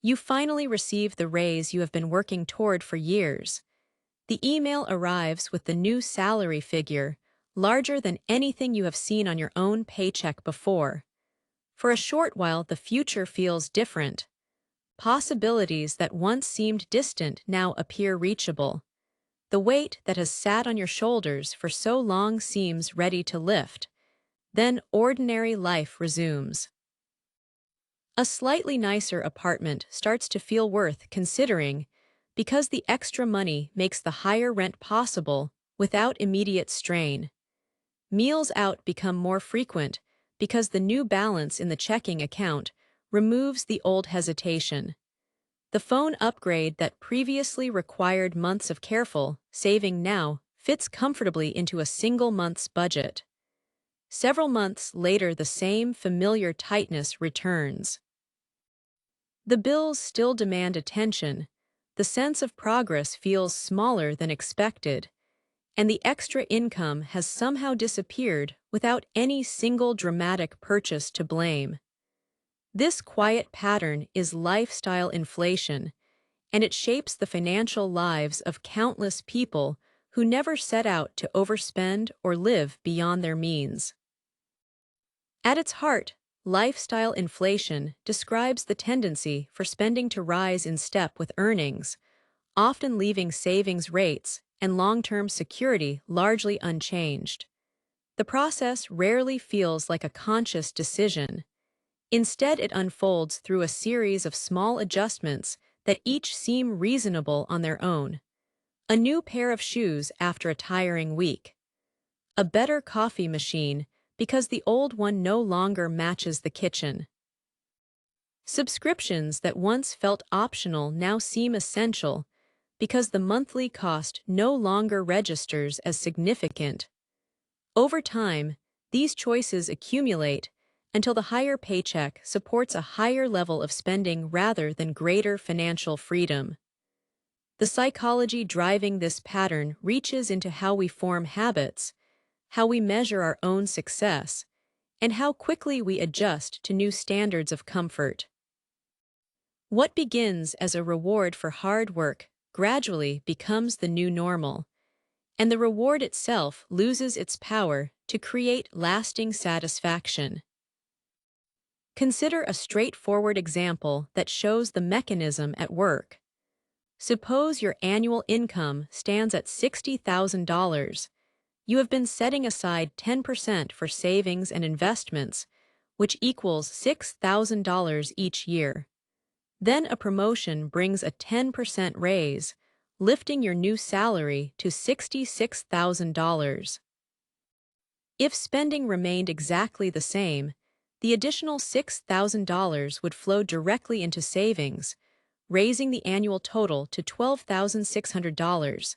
You finally receive the raise you have been working toward for years. The email arrives with the new salary figure, larger than anything you have seen on your own paycheck before. For a short while, the future feels different. Possibilities that once seemed distant now appear reachable. The weight that has sat on your shoulders for so long seems ready to lift. Then ordinary life resumes. A slightly nicer apartment starts to feel worth considering because the extra money makes the higher rent possible without immediate strain. Meals out become more frequent because the new balance in the checking account removes the old hesitation. The phone upgrade that previously required months of careful saving now fits comfortably into a single month's budget. Several months later, the same familiar tightness returns. The bills still demand attention, the sense of progress feels smaller than expected, and the extra income has somehow disappeared without any single dramatic purchase to blame. This quiet pattern is lifestyle inflation, and it shapes the financial lives of countless people who never set out to overspend or live beyond their means. At its heart, lifestyle inflation describes the tendency for spending to rise in step with earnings, often leaving savings rates and long-term security largely unchanged. The process rarely feels like a conscious decision. Instead, it unfolds through a series of small adjustments that each seem reasonable on their own. A new pair of shoes after a tiring week. A better coffee machine because the old one no longer matches the kitchen. Subscriptions that once felt optional now seem essential because the monthly cost no longer registers as significant. Over time, these choices accumulate until the higher paycheck supports a higher level of spending rather than greater financial freedom. The psychology driving this pattern reaches into how we form habits, how we measure our own success, and how quickly we adjust to new standards of comfort. What begins as a reward for hard work gradually becomes the new normal, and the reward itself loses its power to create lasting satisfaction. Consider a straightforward example that shows the mechanism at work. Suppose your annual income stands at $60,000. You have been setting aside 10% for savings and investments, which equals $6,000 each year. Then a promotion brings a 10% raise, lifting your new salary to $66,000. If spending remained exactly the same, the additional $6,000 would flow directly into savings, raising the annual total to $12,600.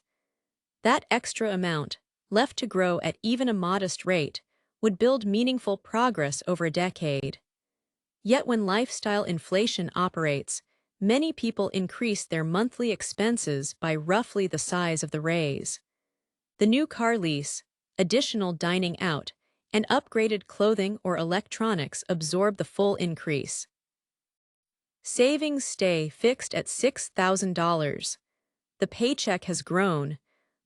That extra amount, left to grow at even a modest rate, would build meaningful progress over a decade. Yet when lifestyle inflation operates, many people increase their monthly expenses by roughly the size of the raise. The new car lease, additional dining out, and upgraded clothing or electronics absorb the full increase. Savings stay fixed at $6,000. The paycheck has grown,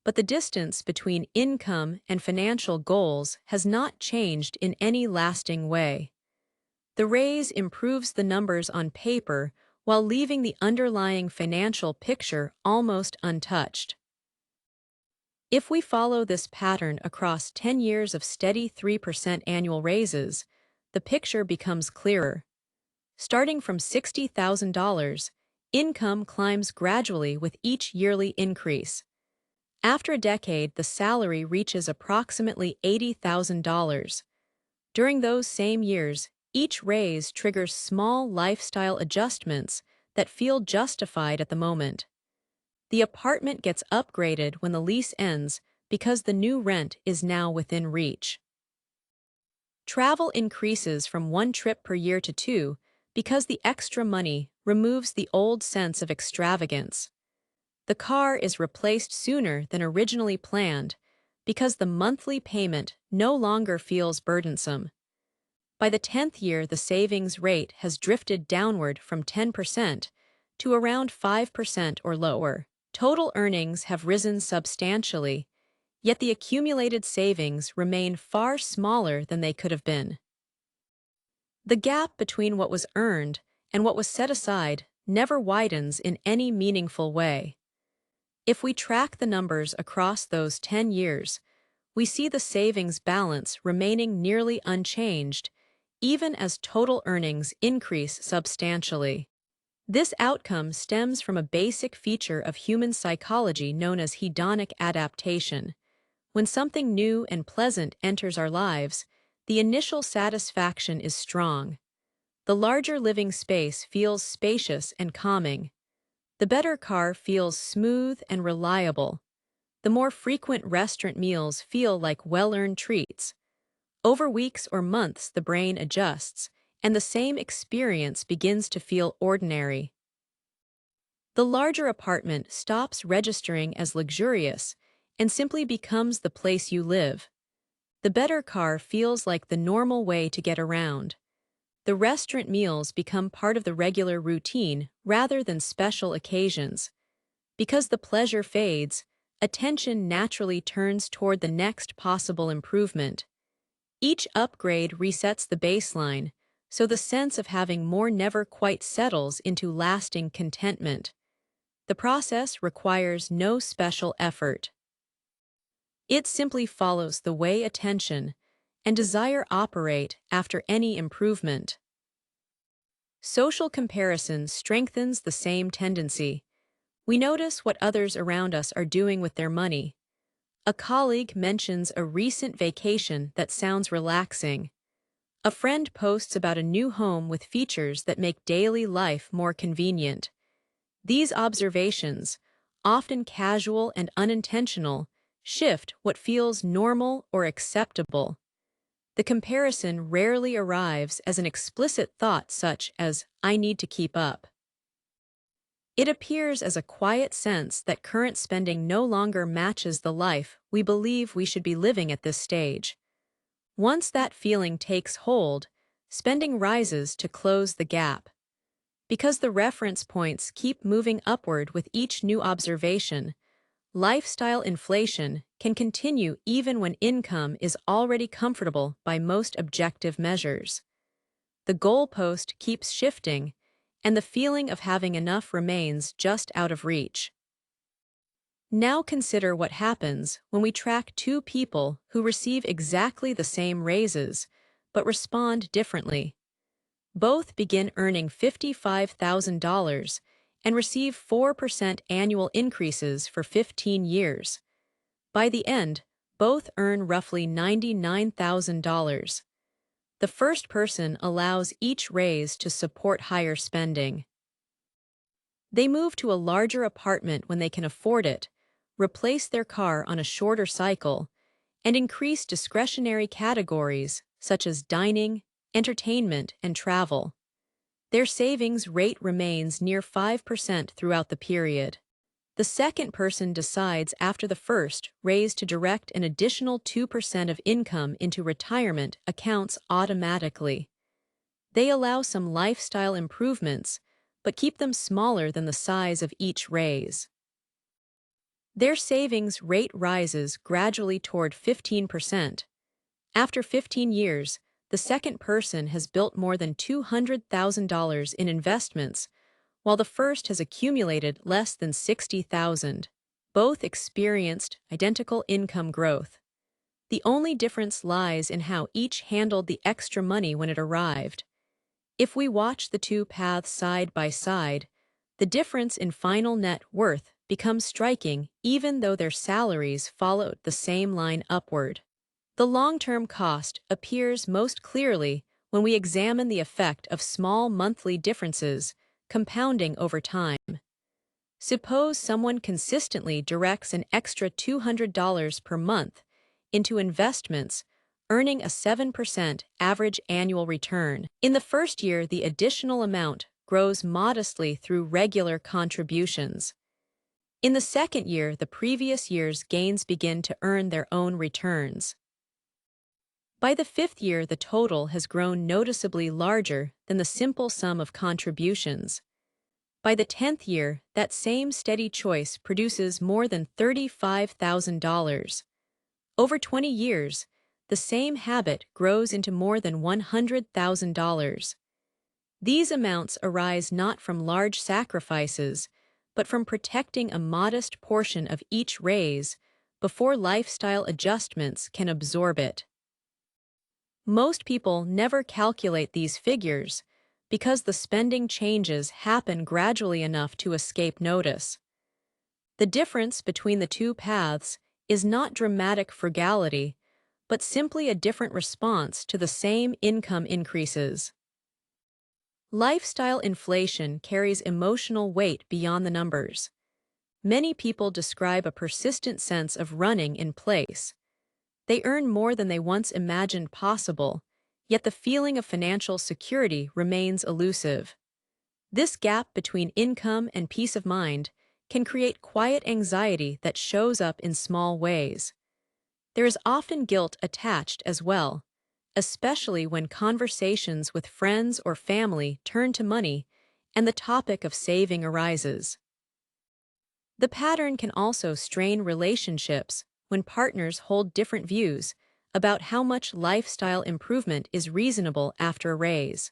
but the distance between income and financial goals has not changed in any lasting way. The raise improves the numbers on paper while leaving the underlying financial picture almost untouched. If we follow this pattern across 10 years of steady 3% annual raises, the picture becomes clearer. Starting from $60,000, income climbs gradually with each yearly increase. After a decade, the salary reaches approximately $80,000. During those same years, each raise triggers small lifestyle adjustments that feel justified at the moment. The apartment gets upgraded when the lease ends because the new rent is now within reach. Travel increases from 1 trip per year to 2 because the extra money removes the old sense of extravagance. The car is replaced sooner than originally planned because the monthly payment no longer feels burdensome. By the 10th year, the savings rate has drifted downward from 10%, to around 5% or lower. Total earnings have risen substantially, yet the accumulated savings remain far smaller than they could have been. The gap between what was earned and what was set aside never widens in any meaningful way. If we track the numbers across those 10 years, we see the savings balance remaining nearly unchanged, even as total earnings increase substantially. This outcome stems from a basic feature of human psychology known as hedonic adaptation. When something new and pleasant enters our lives, the initial satisfaction is strong. The larger living space feels spacious and calming. The better car feels smooth and reliable. The more frequent restaurant meals feel like well-earned treats. Over weeks or months, the brain adjusts, and the same experience begins to feel ordinary. The larger apartment stops registering as luxurious and simply becomes the place you live. The better car feels like the normal way to get around. The restaurant meals become part of the regular routine rather than special occasions. Because the pleasure fades, attention naturally turns toward the next possible improvement. Each upgrade resets the baseline, so the sense of having more never quite settles into lasting contentment. The process requires no special effort. It simply follows the way attention and desire operate after any improvement. Social comparison strengthens the same tendency. We notice what others around us are doing with their money. A colleague mentions a recent vacation that sounds relaxing. A friend posts about a new home with features that make daily life more convenient. These observations, often casual and unintentional, shift what feels normal or acceptable. The comparison rarely arrives as an explicit thought such as, "I need to keep up." It appears as a quiet sense that current spending no longer matches the life we believe we should be living at this stage. Once that feeling takes hold, spending rises to close the gap. Because the reference points keep moving upward with each new observation, lifestyle inflation can continue even when income is already comfortable by most objective measures. The goalpost keeps shifting, and the feeling of having enough remains just out of reach. Now consider what happens when we track two people who receive exactly the same raises, but respond differently. Both begin earning $55,000 and receive 4% annual increases for 15 years. By the end, both earn roughly $99,000. The first person allows each raise to support higher spending. They move to a larger apartment when they can afford it, replace their car on a shorter cycle, and increase discretionary categories such as dining, entertainment, and travel. Their savings rate remains near 5% throughout the period. The second person decides after the first raise to direct an additional 2% of income into retirement accounts automatically. They allow some lifestyle improvements, but keep them smaller than the size of each raise. Their savings rate rises gradually toward 15%. After 15 years, the second person has built more than $200,000 in investments, while the first has accumulated less than $60,000. Both experienced identical income growth. The only difference lies in how each handled the extra money when it arrived. If we watch the two paths side by side, the difference in final net worth becomes striking even though their salaries followed the same line upward. The long-term cost appears most clearly when we examine the effect of small monthly differences compounding over time. Suppose someone consistently directs an extra $200 per month into investments, earning a 7% average annual return. In the first year, the additional amount grows modestly through regular contributions. In the second year, the previous year's gains begin to earn their own returns. By the fifth year, the total has grown noticeably larger than the simple sum of contributions. By the 10th year, that same steady choice produces more than $35,000. Over 20 years, the same habit grows into more than $100,000. These amounts arise not from large sacrifices, but from protecting a modest portion of each raise before lifestyle adjustments can absorb it. Most people never calculate these figures because the spending changes happen gradually enough to escape notice. The difference between the two paths is not dramatic frugality, but simply a different response to the same income increases. Lifestyle inflation carries emotional weight beyond the numbers. Many people describe a persistent sense of running in place. They earn more than they once imagined possible, yet the feeling of financial security remains elusive. This gap between income and peace of mind can create quiet anxiety that shows up in small ways. There is often guilt attached as well, especially when conversations with friends or family turn to money and the topic of saving arises. The pattern can also strain relationships when partners hold different views about how much lifestyle improvement is reasonable after a raise.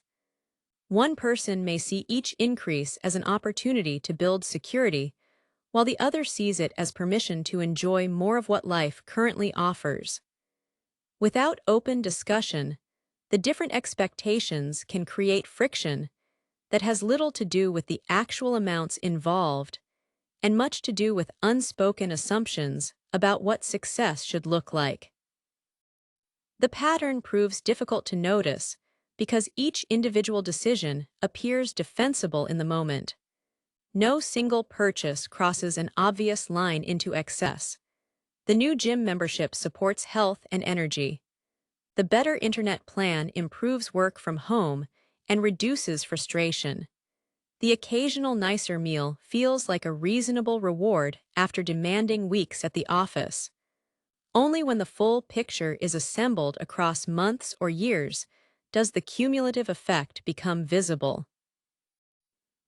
One person may see each increase as an opportunity to build security, while the other sees it as permission to enjoy more of what life currently offers. Without open discussion, the different expectations can create friction that has little to do with the actual amounts involved and much to do with unspoken assumptions about what success should look like. The pattern proves difficult to notice because each individual decision appears defensible in the moment. No single purchase crosses an obvious line into excess. The new gym membership supports health and energy. The better internet plan improves work from home and reduces frustration. The occasional nicer meal feels like a reasonable reward after demanding weeks at the office. Only when the full picture is assembled across months or years does the cumulative effect become visible.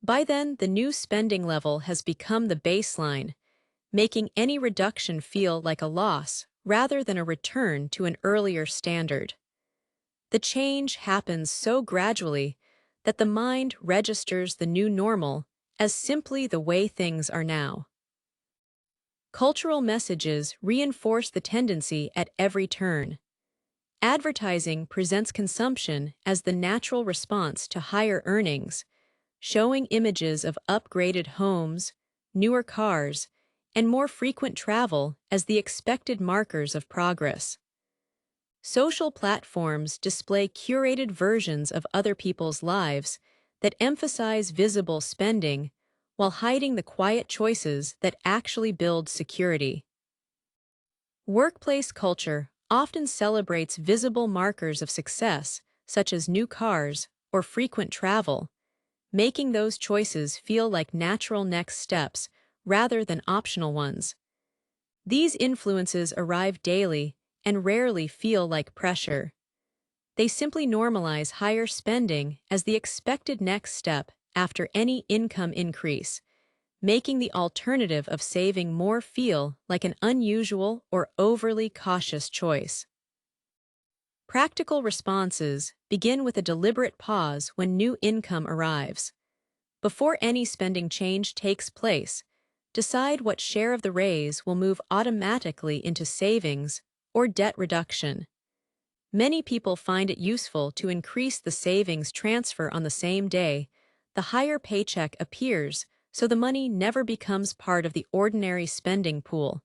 By then, the new spending level has become the baseline, making any reduction feel like a loss rather than a return to an earlier standard. The change happens so gradually that the mind registers the new normal as simply the way things are now. Cultural messages reinforce the tendency at every turn. Advertising presents consumption as the natural response to higher earnings, showing images of upgraded homes, newer cars, and more frequent travel as the expected markers of progress. Social platforms display curated versions of other people's lives that emphasize visible spending while hiding the quiet choices that actually build security. Workplace culture often celebrates visible markers of success, such as new cars or frequent travel, making those choices feel like natural next steps rather than optional ones. These influences arrive daily and rarely feel like pressure. They simply normalize higher spending as the expected next step after any income increase, making the alternative of saving more feel like an unusual or overly cautious choice. Practical responses begin with a deliberate pause when new income arrives. Before any spending change takes place, decide what share of the raise will move automatically into savings or debt reduction. Many people find it useful to increase the savings transfer on the same day the higher paycheck appears, so the money never becomes part of the ordinary spending pool.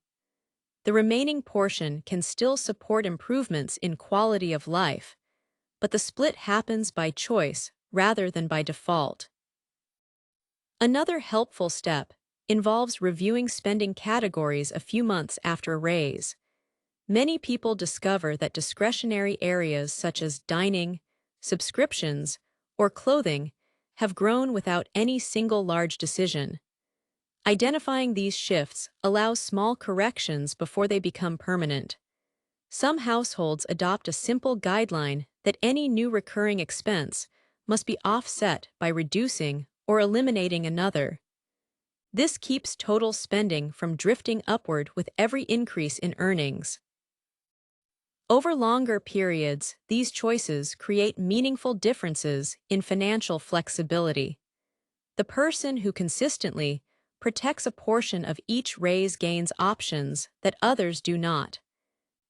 The remaining portion can still support improvements in quality of life, but the split happens by choice rather than by default. Another helpful step involves reviewing spending categories a few months after a raise. Many people discover that discretionary areas such as dining, subscriptions, or clothing have grown without any single large decision. Identifying these shifts allows small corrections before they become permanent. Some households adopt a simple guideline that any new recurring expense must be offset by reducing or eliminating another. This keeps total spending from drifting upward with every increase in earnings. Over longer periods, these choices create meaningful differences in financial flexibility. The person who consistently protects a portion of each raise gains options that others do not.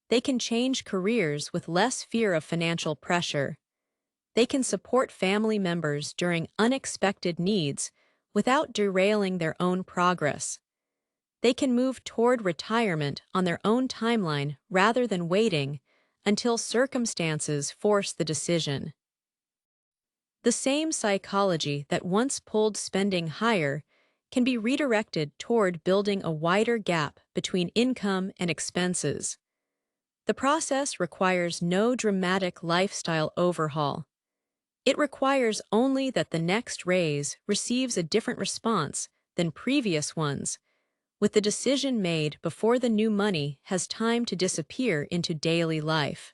They can change careers with less fear of financial pressure. They can support family members during unexpected needs without derailing their own progress. They can move toward retirement on their own timeline rather than waiting until circumstances force the decision. The same psychology that once pulled spending higher can be redirected toward building a wider gap between income and expenses. The process requires no dramatic lifestyle overhaul. It requires only that the next raise receives a different response than previous ones, with the decision made before the new money has time to disappear into daily life.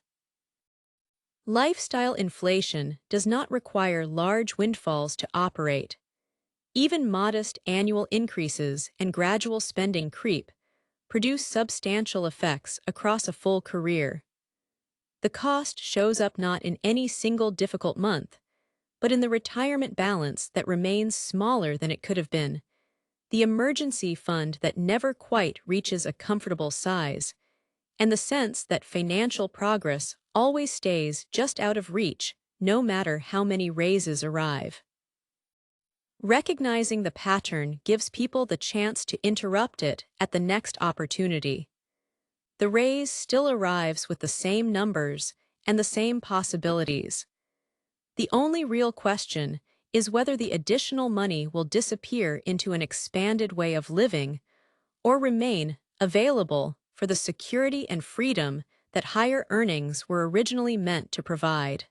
Lifestyle inflation does not require large windfalls to operate. Even modest annual increases and gradual spending creep produce substantial effects across a full career. The cost shows up not in any single difficult month, but in the retirement balance that remains smaller than it could have been, the emergency fund that never quite reaches a comfortable size, and the sense that financial progress always stays just out of reach, no matter how many raises arrive. Recognizing the pattern gives people the chance to interrupt it at the next opportunity. The raise still arrives with the same numbers and the same possibilities. The only real question is whether the additional money will disappear into an expanded way of living or remain available for the security and freedom that higher earnings were originally meant to provide.